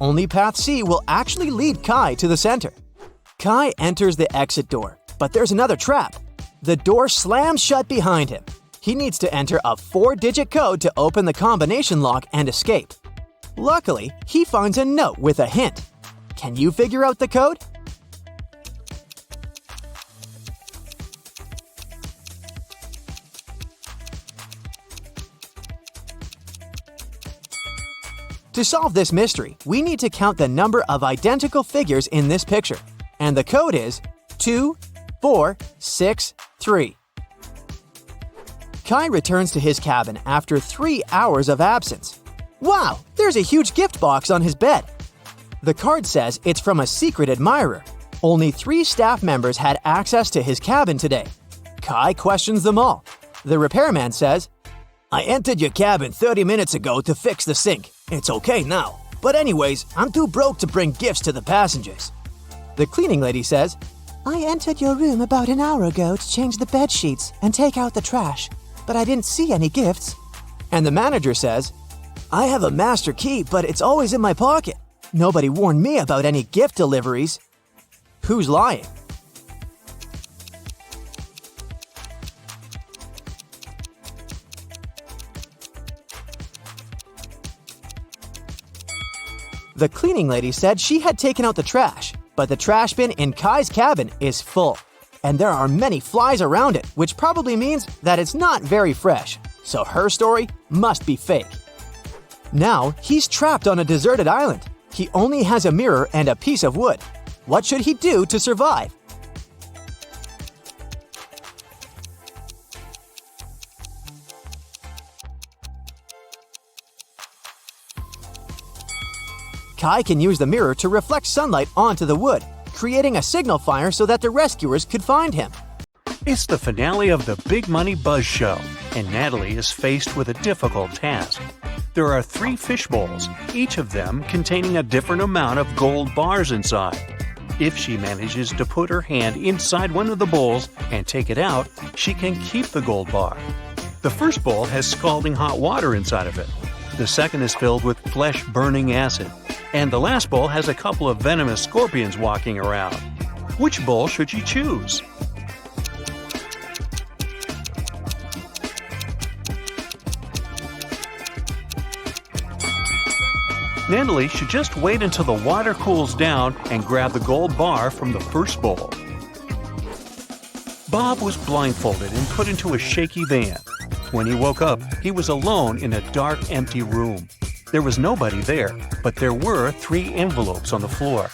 Only path C will actually lead Kai to the center. Kai enters the exit door, but there's another trap. The door slams shut behind him. He needs to enter a 4-digit code to open the combination lock and escape. Luckily, he finds a note with a hint. Can you figure out the code? To solve this mystery, we need to count the number of identical figures in this picture, and the code is 2463. Kai returns to his cabin after 3 hours of absence. Wow, there's a huge gift box on his bed. The card says it's from a secret admirer. Only 3 staff members had access to his cabin today. Kai questions them all. The repairman says, "I entered your cabin 30 minutes ago to fix the sink. It's okay now. But anyways, I'm too broke to bring gifts to the passengers." The cleaning lady says, I entered your room about an hour ago to change the bed sheets and take out the trash, but I didn't see any gifts. and the manager says, "I have a master key, but it's always in my pocket. Nobody warned me about any gift deliveries." Who's lying? The cleaning lady said she had taken out the trash, but the trash bin in Kai's cabin is full, and there are many flies around it, which probably means that it's not very fresh, so her story must be fake. Now, he's trapped on a deserted island. He only has a mirror and a piece of wood. What should he do to survive? Kai can use the mirror to reflect sunlight onto the wood, creating a signal fire so that the rescuers could find him. It's the finale of the Big Money Buzz Show, and Natalie is faced with a difficult task. There are 3 fish bowls, each of them containing a different amount of gold bars inside. If she manages to put her hand inside one of the bowls and take it out, she can keep the gold bar. The first bowl has scalding hot water inside of it. The second is filled with flesh-burning acid. And the last bowl has a couple of venomous scorpions walking around. Which bowl should you choose? Natalie should just wait until the water cools down and grab the gold bar from the first bowl. Bob was blindfolded and put into a shaky van. When he woke up, he was alone in a dark, empty room. There was nobody there, but there were 3 envelopes on the floor.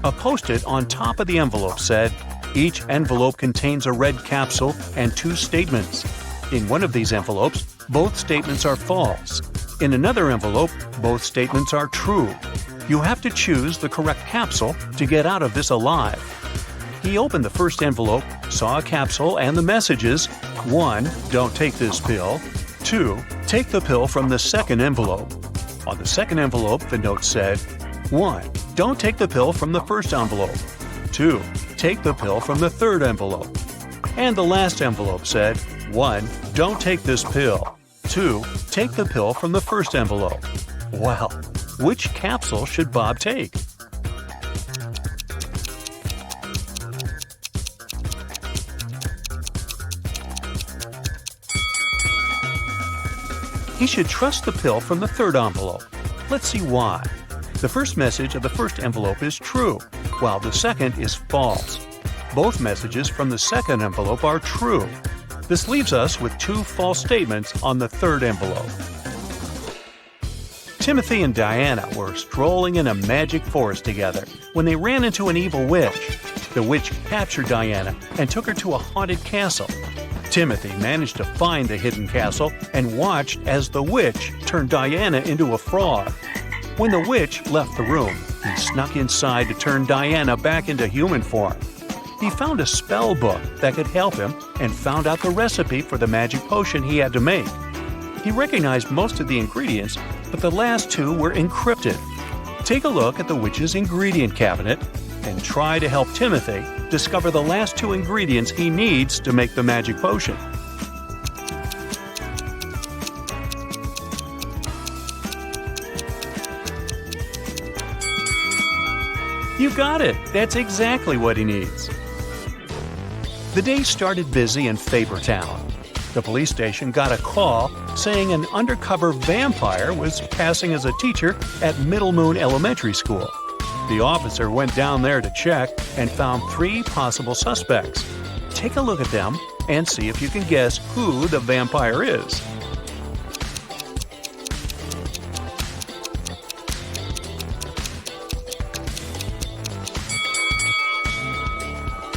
A post-it on top of the envelope said, "Each envelope contains a red capsule and 2 statements. In one of these envelopes, both statements are false. In another envelope, both statements are true. You have to choose the correct capsule to get out of this alive." He opened the first envelope, saw a capsule and the messages: 1. Don't take this pill. 2. Take the pill from the second envelope. On the second envelope, the note said, 1. Don't take the pill from the first envelope. 2. Take the pill from the third envelope. And the last envelope said, 1. Don't take this pill. 2. Take the pill from the first envelope. Well, which capsule should Bob take? He should trust the pill from the third envelope. Let's see why. The first message of the first envelope is true, while the second is false. Both messages from the second envelope are true. This leaves us with 2 false statements on the third envelope. Timothy and Diana were strolling in a magic forest together when they ran into an evil witch. The witch captured Diana and took her to a haunted castle. Timothy managed to find the hidden castle and watched as the witch turned Diana into a frog. When the witch left the room, he snuck inside to turn Diana back into human form. He found a spell book that could help him and found out the recipe for the magic potion he had to make. He recognized most of the ingredients, but the last 2 were encrypted. Take a look at the witch's ingredient cabinet and try to help Timothy discover the last 2 ingredients he needs to make the magic potion. You got it! That's exactly what he needs. The day started busy in Faber Town. The police station got a call saying an undercover vampire was passing as a teacher at Middle Moon Elementary School. The officer went down there to check and found 3 possible suspects. Take a look at them and see if you can guess who the vampire is.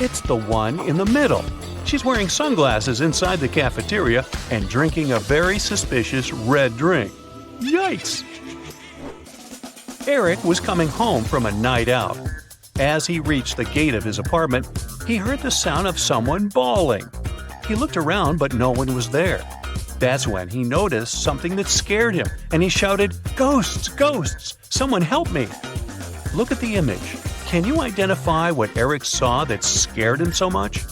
It's the one in the middle. She's wearing sunglasses inside the cafeteria and drinking a very suspicious red drink. Yikes! Eric was coming home from a night out. As he reached the gate of his apartment, he heard the sound of someone bawling. He looked around, but no one was there. That's when he noticed something that scared him, and he shouted, "Ghosts! Ghosts! Someone help me!" Look at the image. Can you identify what Eric saw that scared him so much?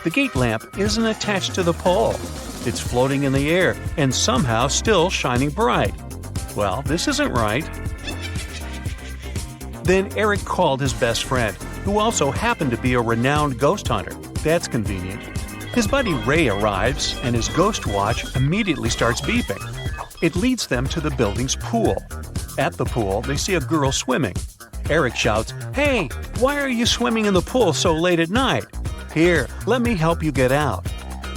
The gate lamp isn't attached to the pole. It's floating in the air and somehow still shining bright. Well, this isn't right. Then Eric called his best friend, who also happened to be a renowned ghost hunter. That's convenient. His buddy Ray arrives, and his ghost watch immediately starts beeping. It leads them to the building's pool. At the pool, they see a girl swimming. Eric shouts, "Hey, why are you swimming in the pool so late at night? Here, let me help you get out."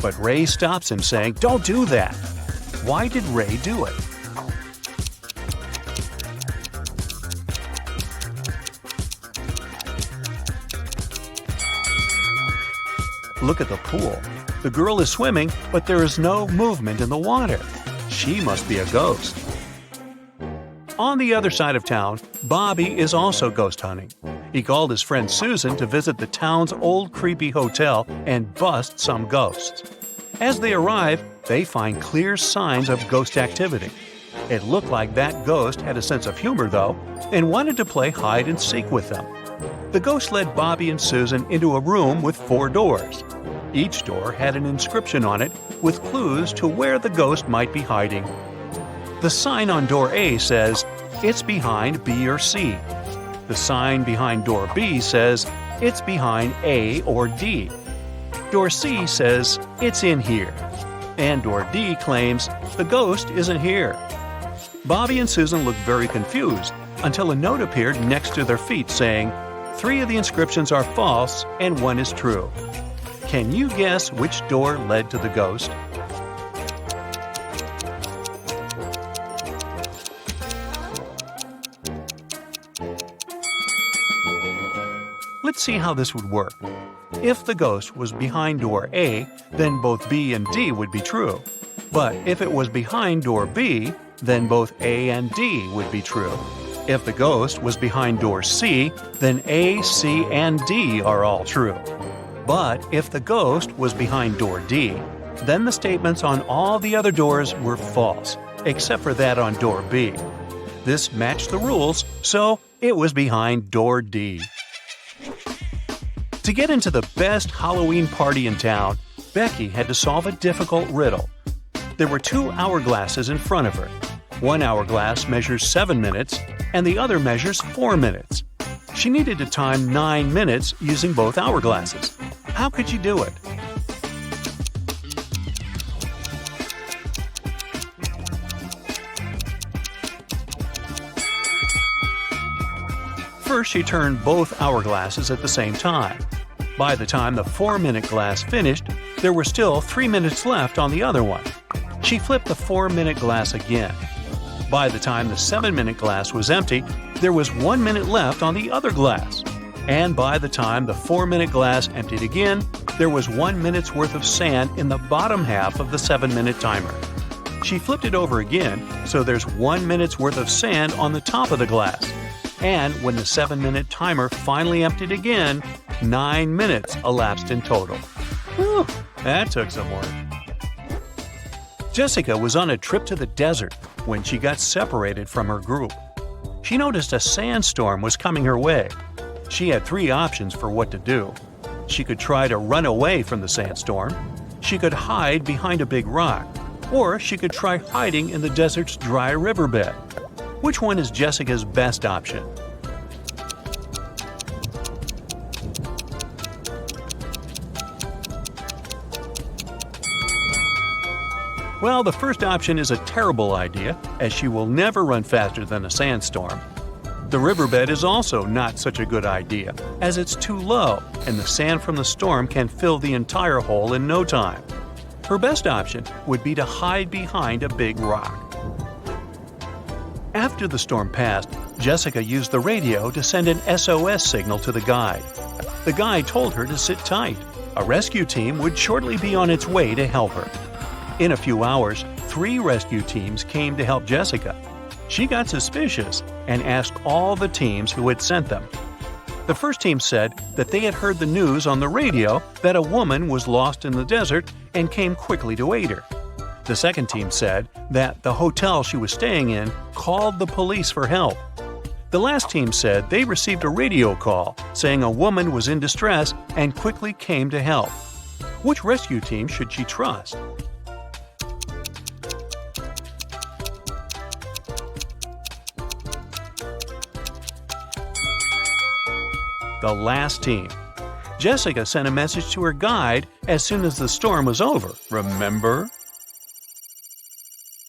But Ray stops him, saying, "Don't do that." Why did Ray do it? Look at the pool. The girl is swimming, but there is no movement in the water. She must be a ghost. On the other side of town, Bobby is also ghost hunting. He called his friend Susan to visit the town's old creepy hotel and bust some ghosts. As they arrive, they find clear signs of ghost activity. It looked like that ghost had a sense of humor, though, and wanted to play hide and seek with them. The ghost led Bobby and Susan into a room with 4 doors. Each door had an inscription on it with clues to where the ghost might be hiding. The sign on door A says, "It's behind B or C." The sign behind door B says, "It's behind A or D." Door C says, "It's in here." And door D claims, "The ghost isn't here." Bobby and Susan looked very confused until a note appeared next to their feet saying, "3 of the inscriptions are false and 1 is true." Can you guess which door led to the ghost? Let's see how this would work. If the ghost was behind door A, then both B and D would be true. But if it was behind door B, then both A and D would be true. If the ghost was behind door C, then A, C, and D are all true. But if the ghost was behind door D, then the statements on all the other doors were false, except for that on door B. This matched the rules, so it was behind door D. To get into the best Halloween party in town, Becky had to solve a difficult riddle. There were 2 hourglasses in front of her. One hourglass measures 7 minutes, and the other measures 4 minutes. She needed to time 9 minutes using both hourglasses. How could you do it? First, she turned both hourglasses at the same time. By the time the 4-minute glass finished, there were still 3 minutes left on the other one. She flipped the 4-minute glass again. By the time the 7-minute glass was empty, there was 1 minute left on the other glass. And by the time the 4-minute glass emptied again, there was 1 minute's worth of sand in the bottom half of the 7-minute timer. She flipped it over again, so there's 1 minute's worth of sand on the top of the glass. And when the 7-minute timer finally emptied again, 9 minutes elapsed in total. Whew, that took some work. Jessica was on a trip to the desert when she got separated from her group. She noticed a sandstorm was coming her way. She had 3 options for what to do. She could try to run away from the sandstorm. she could hide behind a big rock, or she could try hiding in the desert's dry riverbed. Which one is Jessica's best option? Well, the first option is a terrible idea, as she will never run faster than a sandstorm. The riverbed is also not such a good idea, as it's too low, and the sand from the storm can fill the entire hole in no time. Her best option would be to hide behind a big rock. After the storm passed, Jessica used the radio to send an SOS signal to the guide. The guide told her to sit tight. A rescue team would shortly be on its way to help her. In a few hours, 3 rescue teams came to help Jessica. She got suspicious and asked all the teams who had sent them. The first team said that they had heard the news on the radio that a woman was lost in the desert and came quickly to aid her. The second team said that the hotel she was staying in called the police for help. The last team said they received a radio call saying a woman was in distress and quickly came to help. Which rescue team should she trust? The last team. Jessica sent a message to her guide as soon as the storm was over, remember?